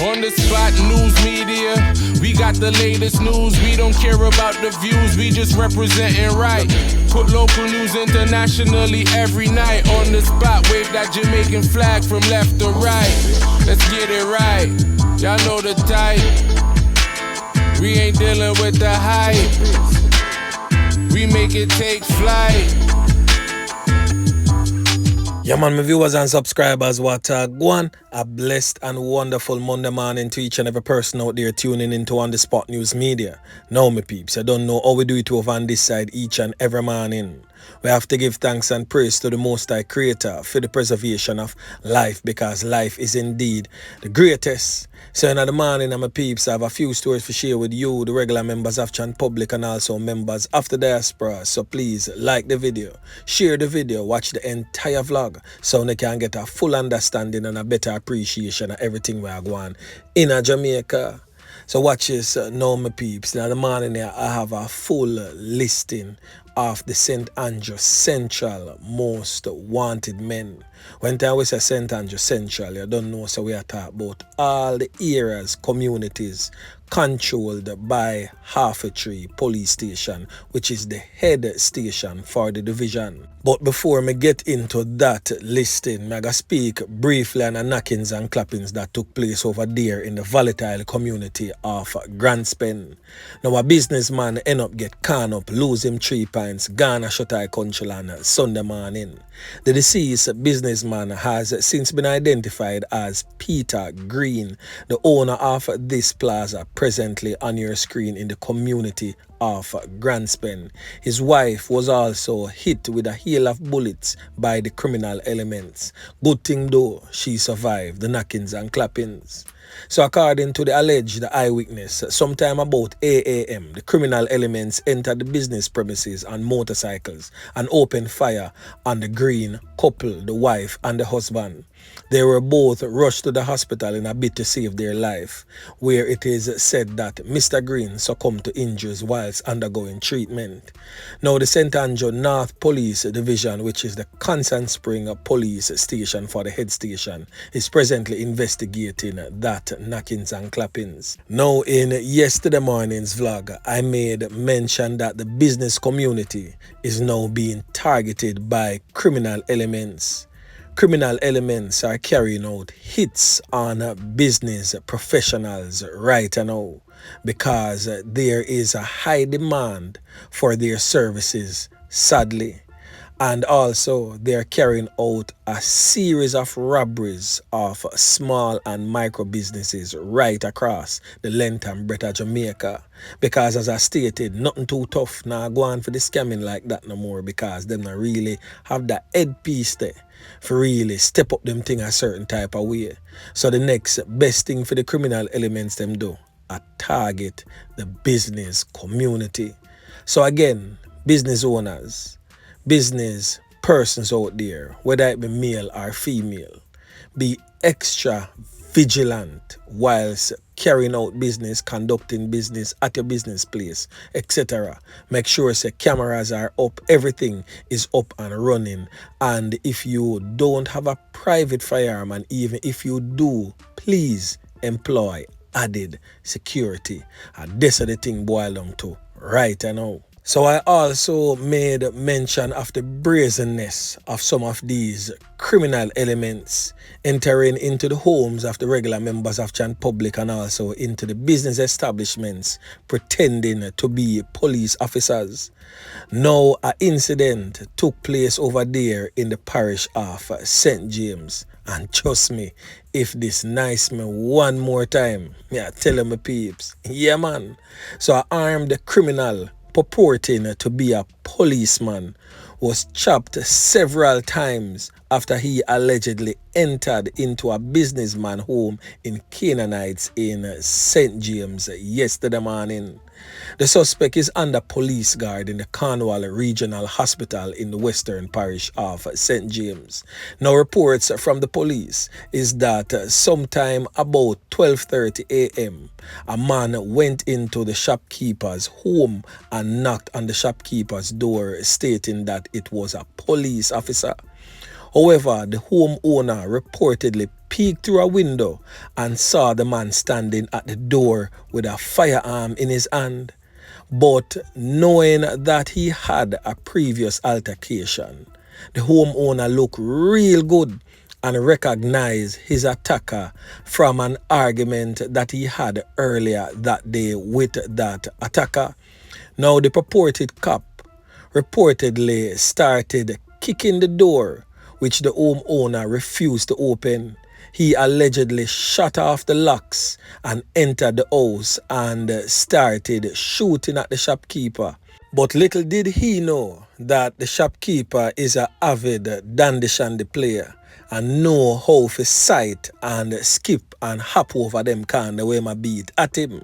On the spot news media, we got the latest news. We don't care about the views, we just representing right. Put local news internationally every night. On the spot, wave that Jamaican flag from left to right. Let's get it right, y'all know the type. We ain't dealing with the hype, we make it take flight. Yeah man, my viewers and subscribers, what go on. A blessed and wonderful Monday morning to each and every person out there tuning into On The Spot News Media. Now my peeps, I don't know how we do it over on this side each and every morning. We have to give thanks and praise to the Most High Creator for the preservation of life, because life is indeed the greatest. So in the morning, my peeps, I have a few stories to share with you, the regular members of Chan Public and also members of the diaspora. So please like the video, share the video, watch the entire vlog so you can get a full understanding and a better appreciation of everything we are going in Jamaica. So watch this now, my peeps. Now the morning here, I have a full listing of the St. Andrew Central most wanted men. When we say St. Andrew Central, you don't know, so we are talking about all the areas, communities controlled by Half-a-Tree Police Station, which is the head station for the division. But before me get into that listing, I gotta speak briefly on the knockings and clappings that took place over there in the volatile community of Grand Spen. Now a businessman end up get caught up, lose him 3 pints, gone a shut eye country land Sunday morning. The deceased businessman has since been identified as Peter Green, the owner of this plaza presently on your screen in the community of Grand Spen. His wife was also hit with a hail of bullets by the criminal elements. Good thing though, she survived the knockings and clappings. So according to the alleged eyewitness, sometime about 8 a.m., the criminal elements entered the business premises on motorcycles and opened fire on the Green couple, the wife and the husband. They were both rushed to the hospital in a bid to save their life, where it is said that Mr. Green succumbed to injuries whilst undergoing treatment. Now the St. Andrew North Police Division, which is the Constant Spring Police Station for the head station, is presently investigating that knockings and clappings. Now in yesterday morning's vlog, I made mention that the business community is now being targeted by criminal elements. Criminal elements are carrying out hits on business professionals right now because there is a high demand for their services, sadly. And also they're carrying out a series of robberies of small and micro businesses right across the length and breadth of Jamaica. Because as I stated, nothing too tough now go on for the scamming like that no more, because them not really have that headpiece there for really step up them thing a certain type of way. So the next best thing for the criminal elements them do, a target the business community. So again, business owners, business persons out there, whether it be male or female, be extra vigilant whilst carrying out business, conducting business at your business place, etc. Make sure say cameras are up, everything is up and running. And if you don't have a private firearm, and even if you do, please employ added security. And this is the thing boil down to right now. So I also made mention of the brazenness of some of these criminal elements entering into the homes of the regular members of Chan Public and also into the business establishments pretending to be police officers. Now an incident took place over there in the parish of St. James. And trust me, if this nice me one more time, me I tell my peeps, yeah man. So I armed the criminal purporting to be a policeman was chopped several times after he allegedly entered into a businessman home in Canaanites in St. James yesterday morning. The suspect is under police guard in the Cornwall Regional Hospital in the Western Parish of St. James. Now reports from the police is that sometime about 12:30 a.m. a man went into the shopkeeper's home and knocked on the shopkeeper's door stating that it was a police officer. However, the homeowner reportedly peeked through a window and saw the man standing at the door with a firearm in his hand. But knowing that he had a previous altercation, the homeowner looked real good and recognized his attacker from an argument that he had earlier that day with that attacker. Now the purported cop reportedly started kicking the door, which the homeowner refused to open. He allegedly shut off the locks and entered the house and started shooting at the shopkeeper. But little did he know that the shopkeeper is an avid dandy shandy player and know how to sight and skip and hop over them kind the way my beat at him.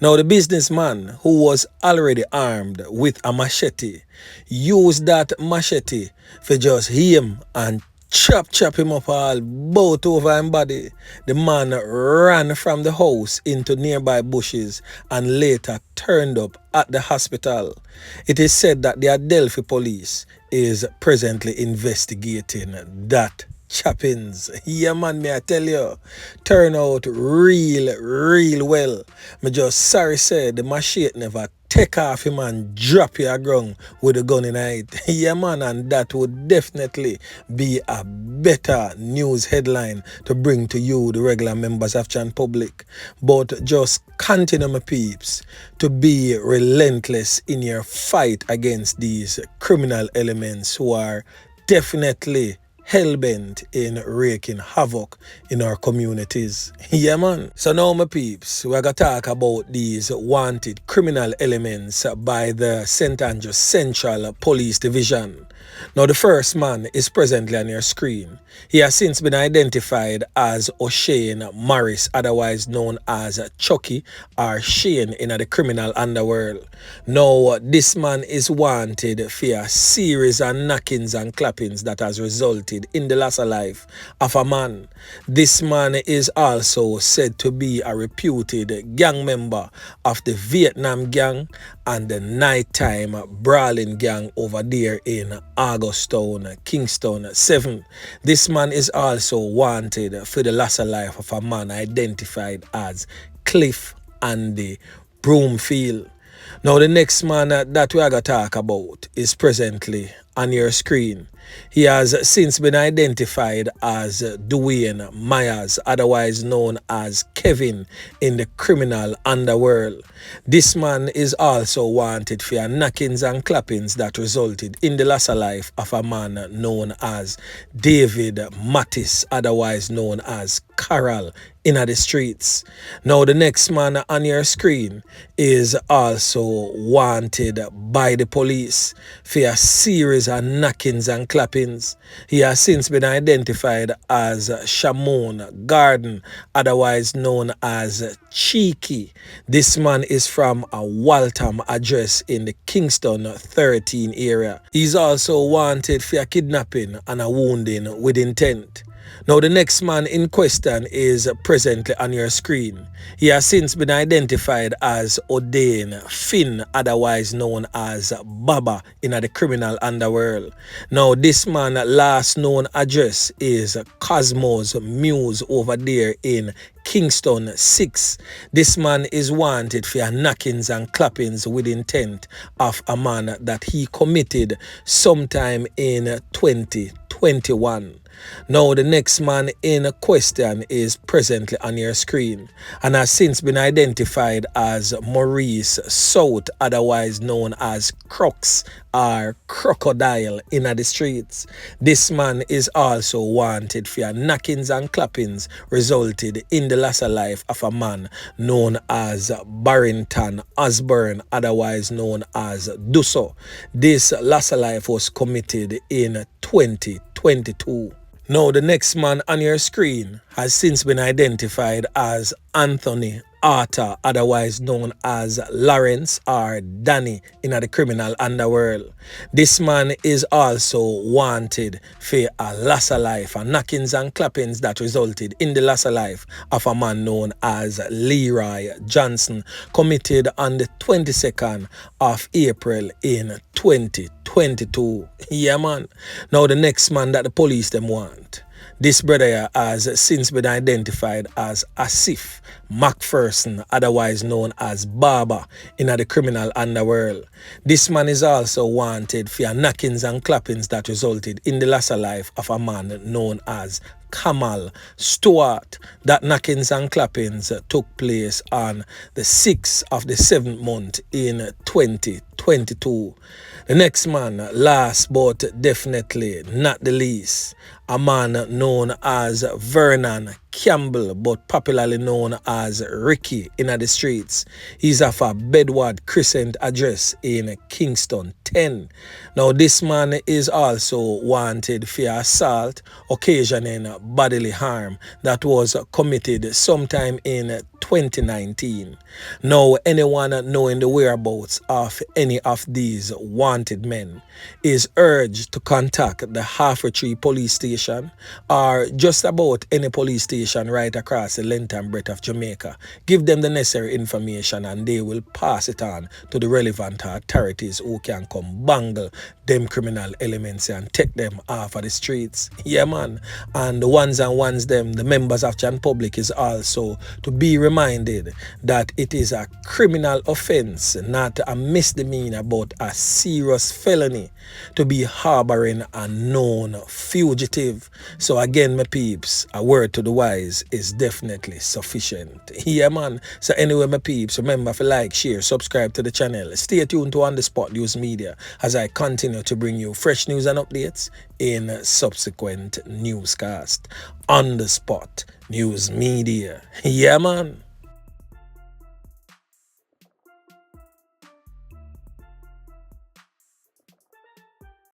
Now the businessman, who was already armed with a machete, used that machete for just him and chop him up all both over him body. The man ran from the house into nearby bushes and later turned up at the hospital. It is said that the Adelphi police is presently investigating that choppings. Yeah man, me I tell you, turn out real well. Me just sorry say the machete never take off him and drop you a ground with a gun in it. Yeah man, and that would definitely be a better news headline to bring to you, the regular members of Chan Public. But just continue, my peeps, to be relentless in your fight against these criminal elements who are definitely hell-bent in wreaking havoc in our communities. Yeah man. So now my peeps, we're gonna talk about these wanted criminal elements by the St. Andrews Central Police Division. Now the first man is presently on your screen. He has since been identified as Oshane Morris, otherwise known as Chucky or Shane in the criminal underworld. Now this man is wanted for a series of knockings and clappings that has resulted in the loss of life of a man. This man is also said to be a reputed gang member of the Vietnam gang and the nighttime brawling gang over there in Augustown, Kingston 7. This man is also wanted for the loss of life of a man identified as Cliff Andy Broomfield. Now the next man that we are going to talk about is presently on your screen. He has since been identified as Dwayne Myers, otherwise known as Kevin in the criminal underworld. This man is also wanted for knockings and clappings that resulted in the loss of life of a man known as David Mattis, otherwise known as Carol in the streets. Now the next man on your screen is also wanted by the police for a series of knockings and clappings. He has since been identified as Shamon Garden, otherwise known as Cheeky. This man is from a Waltham address in the Kingston 13 area. He's also wanted for a kidnapping and a wounding with intent. Now the next man in question is presently on your screen. He has since been identified as Oshane Finn, otherwise known as Baba in the criminal underworld. Now this man last known address is Cosmos Muse over there in Kingston 6. This man is wanted for knockings and clappings with intent of a man that he committed sometime in 2021. Now the next man in question is presently on your screen and has since been identified as Maurice South, otherwise known as Crux or Crocodile in the streets. This man is also wanted for knockings and clappings resulted in the loss of life of a man known as Barrington Osborne, otherwise known as Dusso. This loss of life was committed in 2022. Now the next man on your screen has since been identified as Anthony Arthur, otherwise known as Lawrence or Danny in the criminal underworld. This man is also wanted for a loss of life and knockings and clappings that resulted in the loss of life of a man known as Leroy Johnson, committed on the 22nd of April in 2022. Yeah man. Now the next man that the police them want. This brother has since been identified as Asif McPherson, otherwise known as Baba, in the criminal underworld. This man is also wanted for knockings and clappings that resulted in the loss of life of a man known as Kamal Stewart. That knockings and clappings took place on the 6th of the 7th month in 2022. The next man, last but definitely not the least, a man known as Vernon Campbell, but popularly known as Ricky in the streets. He's of a Bedward Crescent address in Kingston 10. Now this man is also wanted for assault occasioning bodily harm that was committed sometime in 2019. Now anyone knowing the whereabouts of any of these wanted men is urged to contact the Half-Tree police station or just about any police station right across the length and breadth of Jamaica. Give them the necessary information and they will pass it on to the relevant authorities who can come bangle them criminal elements and take them off of the streets. Yeah, man. And the ones them, the members of Jan Public, is also to be reminded that it is a criminal offense, not a misdemeanor, but a serious felony to be harboring a known fugitive. So again, my peeps, a word to the wise is definitely sufficient. Yeah, man. So anyway, my peeps, remember to like, share, subscribe to the channel. Stay tuned to On The Spot News Media as I continue to bring you fresh news and updates in subsequent newscast. On The Spot News Media. Yeah, man.